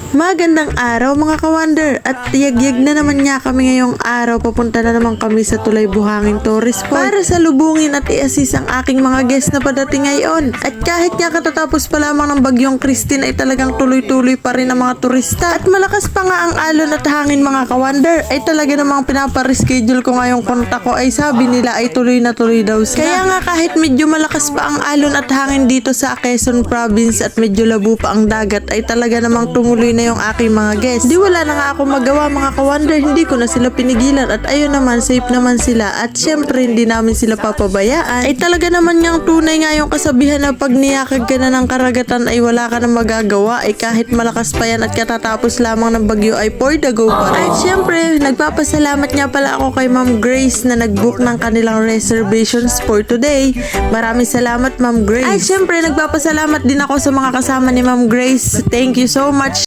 Magandang araw mga ka-wonder at yagyag na naman nga kami ngayong araw. Papunta na naman kami sa Tulay Buhangin Tourist Spot para salubungin at i-assist ang aking mga guests na padating ngayon. At kahit nga katatapos pa lamang ng bagyong Christine ay talagang tuloy-tuloy pa rin ang mga turista. At malakas pa nga ang alon at hangin mga ka-wonder ay talaga namang pinapa-reschedule ko ngayong kontak ko ay sabi nila ay tuloy na tuloy daw sila. Kaya nga kahit medyo malakas pa ang alon at hangin dito sa Quezon Province at medyo labo pa ang dagat ay talaga namang tumuloy na yung aking mga guests. Di wala na nga ako magawa mga ka-wonder, hindi ko na sila pinigilan at ayun naman, safe naman sila at syempre hindi namin sila papabayaan. Ay talaga naman niyang tunay nga yung kasabihan na pag niyakag ka na ng karagatan ay wala ka na magagawa ay kahit malakas pa yan at katatapos lamang ng bagyo ay for the go pa rin. At syempre, nagpapasalamat nga pala ako kay Ma'am Grace na nag-book ng kanilang reservations for today. Maraming salamat Ma'am Grace. At syempre, nagpapasalamat din ako sa mga kasama ni Ma'am Grace. Thank you so much.